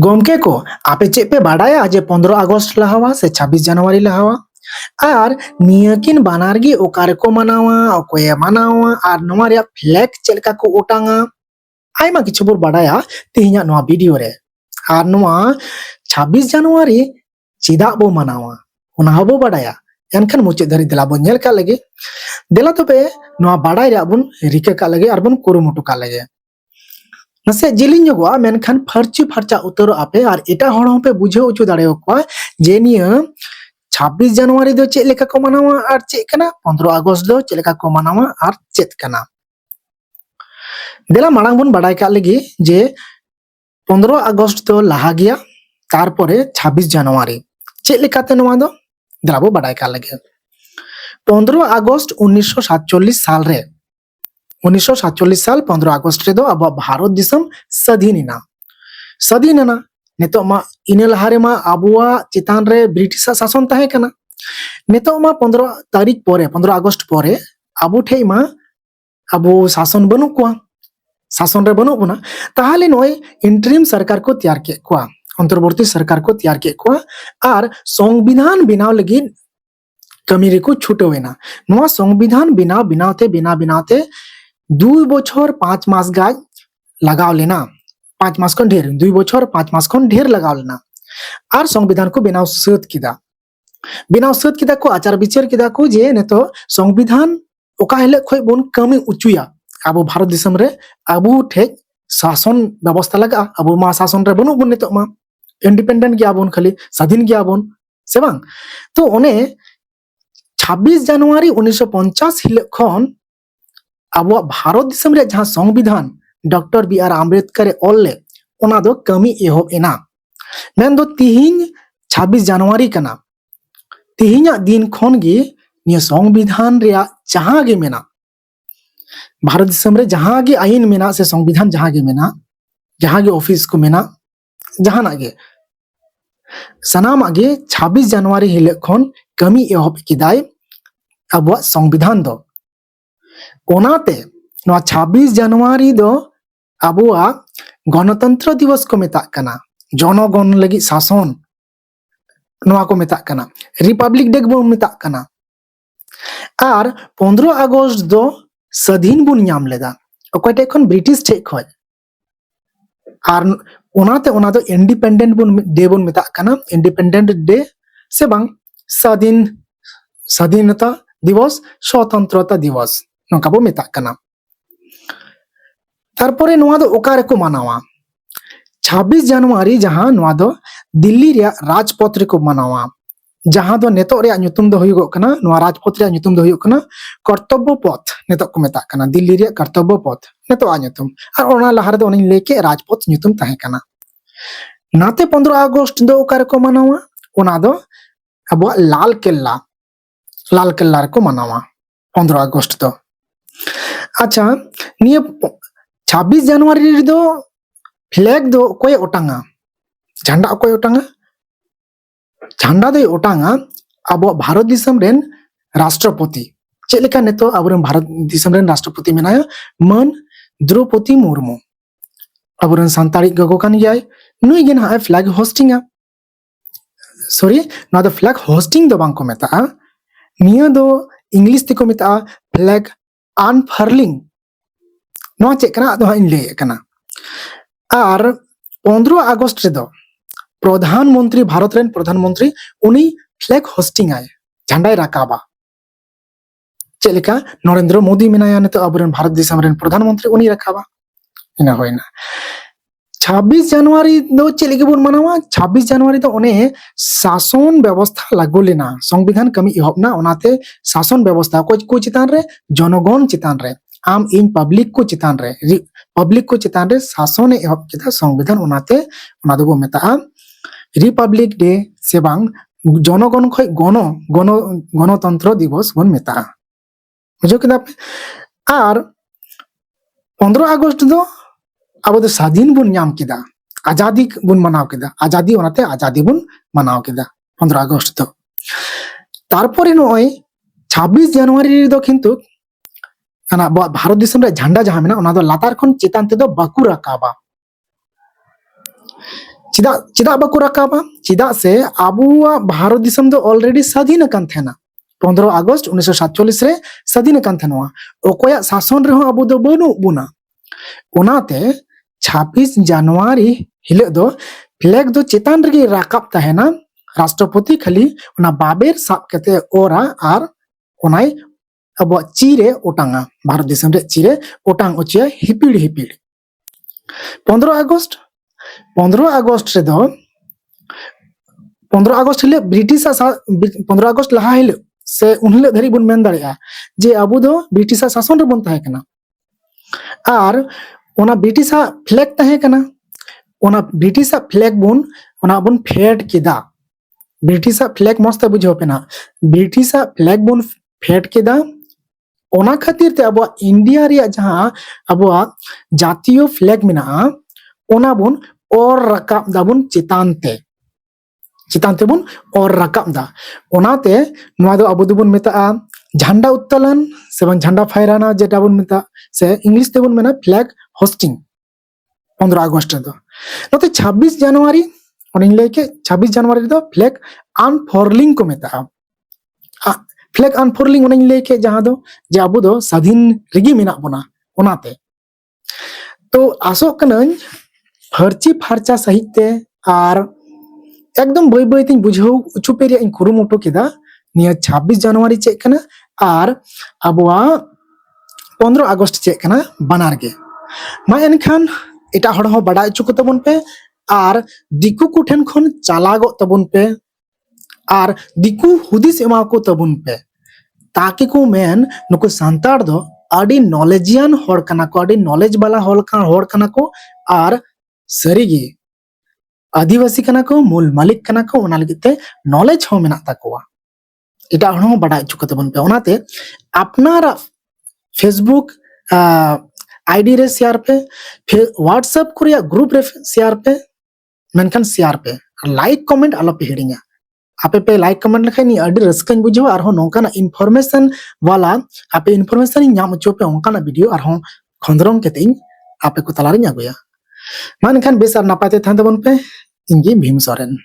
गोमके को आपे चेक पे बाडाया जे 15 अगस्त लहावा से 26 जनवरी लहावा और नियकिन बानारगी ओकारे को मनावा ओकोए मनावा और नोमा रे फ्लैग चेलका को ओटांगा आयमा किछु बोर बाडाया तिहिना नोआ वीडियो रे और नोआ 26 जनवरी चिदा बो मनावा उना हबो बाडाया एनखान मुचे धरी दिला बो नेल का लगे दिला तबे नोआ बाडाय रे बुन रिके का लगे और बुन कुरुमुटु का लगे नसे जिलिंग जोगवा मेनखान फर्ची फर्चा उतरो आपे और एटा हड़ पे बुझे उचु दाड़े को जे निया 26 जनवरी दो चेक लेका को मनावा और चेक कना 15 अगस्त दो चेक लेका को मनावा और चेक कना देला मांग बन बाडाय का लगी जे 15 अगस्त दो लहा गया तारपरे 26 जनवरी चेक लेकाते नोवा दो देला बो बाडाय का लगे 15 अगस्त 1947 साल रे 1947 साल 15 अगस्त रे दो अब भारत दिसम स्वाधीन ना नितो मा इने लहारे मा अबुआ चितान रे ब्रिटिश शासन ताहे कना नितो मा 15 तारीख परे 15 अगस्त परे अबु ठे मा अबु शासन बनु को शासन रे बनु बना ताहले नय इंटरिम सरकार को तैयार के को अंतर्वर्ती सरकार को तैयार के को और संविधान बिनाव लगी कमी रे को छुटवेना नोआ संविधान बिनावते 2 बछर 5 मास गाज लगाव लेना 5 मास खन ढेर 2 बछर 5 मास खन ढेर लगाव लेना और संविधान को बिनाव सत किदा को आचार विचार किदा को जे ने तो संविधान ओका हेले खय बोन कमी उचुया अब भारत दिसम रे अबु ठे शासन व्यवस्था लगा अब मा शासन रे बनु बन तो मा इंडिपेंडेंट गया बोन खाली स्वाधीन गया बोन से बांग तो ओने 26 जनवरी 1950 हिले खन अब भारत दिसम रे जहां संविधान डॉक्टर बी आर आम्बेडकर ओले ओना दो कमी एहोब एना मेन दो तिहिन 26 जनवरी कना तिहिना दिन खन गे निया संविधान रे जहां गे मेना भारत दिसम रे जहां गे आईन मेना से संविधान जहां गे ऑफिस को मेना जहां ना गे सनाम आगे 26 जनवरी हिले खन कमी एहोब किदाय अब संविधान दो ओनाते 26 जनवरी दो अबुआ गणतंत्र दिवस को मेता कना जनगण लगी शासन नोआ को मेता कना रिपब्लिक डे को मेता कना और 15 अगस्त दो स्वाधीन बुन नाम लेदा ओकटे खन ब्रिटिश ठे खय और ओनाते ओना दो इंडिपेंडेंट बुन डे बुन मेता कना इंडिपेंडेंट डे से बांग स्वाधीनता दिवस स्वतंत्रता दिवस नोका बो मेता कना तारपरे नोआ दो ओकारे को मनावा 26 जनवरी जहां नोआ दो दिल्ली रे राजपथ रे को मनावा जहां दो नेतो रे न्युतुम दो हुयुगो कना नोआ राजपथ रे न्युतुम दो हुयुग कना कर्तव्य पथ नेतो को मेता कना दिल्ली रे कर्तव्य पथ नेतो आ न्युतुम और ओना लहार दो ओनी लेके राजपथ न्युतुम ताहे कना नाते 15 अगस्त दो ओकारे को मनावा ओना दो अब लाल केल्ला रे को मनावा 15 अगस्त दो अच्छा निये 26 जनवरी रे दो फ्लैग दो कोई ओटांगा झंडा कोई ओटांगा झंडा दो ओटांगा अब भारत दिसम रेन राष्ट्रपति चेलेका नेतो अब भारत दिसम रेन राष्ट्रपति मेनाया मन द्रौपदी मुर्मू अब सानताड़ी गगो कान गयाय नुई गेन हाय फ्लैग होस्टिंगा सॉरी ना द फ्लैग होस्टिंग दो बांग को मेता निया दो इंग्लिश ते को मेता फ्लैग अनफर्लिंग नो चेकना दो इन ले कना और 15 अगस्त रे दो प्रधानमंत्री भारत रेन प्रधानमंत्री उनी फ्लैग होस्टिंग आए झंडा राकाबा चेलेका नरेंद्र मोदी मेनाया ने तो अब भारत दिसम रेन प्रधानमंत्री उनी राकाबा इना होइना 26 जनवरी दो चेलेके बुन मनावा 26 जनवरी तो ओने शासन व्यवस्था लागू लेना संविधान कमी इहबना ओनाते शासन व्यवस्था को चितान रे जनगण चितान रे आम इन पब्लिक को चितान रे शासन एहब किदा संविधान ओनाते ओना दो मेता रिपब्लिक डे से बांग जनगण खय गणतंत्र दिवस बन मेता बुझो किदा और 15 अगस्त दो अब दो स्वाधीन बुन नाम किदा आजादी बुन मनाव किदा आजादी ओनाते आजादी बुन मनाव किदा 15 अगस्त दो तारपरे नय 26 जनवरी दो किंतु अना भारत दिसम रे झंडा जहां मेना ओना दो लातार खन चितान ते दो बाकु राकाबा चेदा बाको राकाबा चेदा से आबुआ भारत दिसम दो ऑलरेडी स्वाधीन अकान थेना 15 अगस्त 1947 रे स्वाधीन अकान थेनवा ओकोया शासन रे हो आबु दो बनु बुना ओनाते 26 जनवरी हिले दो फ्लैग दो चेतान रे राकाब तहेना राष्ट्रपति खाली ओना बाबेर साब कते ओरा आर ओनाय अब चीरे ओटांगा भारत दिसम रे चीरे ओटांग ओचे हिपिड़ हिपिड़ 15 अगस्त रे दो 15 अगस्त हिले ब्रिटिश 15 अगस्त लहा हिले से उनहिले धरी बुन मेन दाड़िया जे अबु दो ब्रिटिश शासन रे बन ताहे कना आर ओना ब्रिटिश फ्लैग ताहे कना ओना ब्रिटिश फ्लैग बुन फेड केदा ब्रिटिश फ्लैग मस्त बुझो पेना ब्रिटिश फ्लैग बुन फेड केदा ओना खातिर ते अब इंडिया रे जहां अब जातीय फ्लैग मेना ओना बुन और रकाब दाबुन चितान ते बुन और रकाब दा ओनाते नवा दो अबु दुबुन मेता झंडा उत्तोलन से बन झंडा फहराना जेटा बुन मेता से इंग्लिश ते बुन मेना फ्लैग होस्टिंग 15 अगस्त दो नते 26 जनवरी ओनिन लेके 26 जनवरी दो फ्लैग अनफोरलिंग को मेता फ्लैग अनफोरलिंग ओनिन लेके जहां दो जे अबु दो स्वाधीन रिगी मेना बोना ओनाते तो आसो कनन फर्ची फार्चा सहित ते आर एकदम बई बई तिन बुझाव उचुपे रे इन कुरुमुटु केदा निया 26 जनवरी चेक कना आर अबुआ 15 अगस्त चेक कना बानार गे मा एनखान एटा हड़ हो बड़ा चुक तबन पे आर दिकु कुठेन खन चालागो तबन पे आर दिकु हुदिस एमा को तबन पे ताकि को मेन नुको सांतार दो आडी नॉलेजियन हड़ कना को आडी नॉलेज वाला हड़ कना को आर सरीगे आदिवासी कना को मूल मालिक कना को ओना लगिते नॉलेज हो मेना ताकोवा एटा हण बड़ा चुक तबन पे ओनाते अपनारा फेसबुक आईडी रे शेयर पे फिर व्हाट्सएप कुरिया ग्रुप रे शेयर पे मेनखान शेयर पे लाइक कमेंट आलो पे हिडिंगा आपे पे लाइक कमेंट लखाय नि अडी रस्कन बुझो आर हो नोकाना इनफॉरमेशन वाला आपे इनफॉरमेशन नाम चो पे ओंकाना वीडियो आर हो खंदरम केते आपे को तलारिन आगुया मानखान बेसार नापाते थान तबन पे इंगे भीम सोरेन।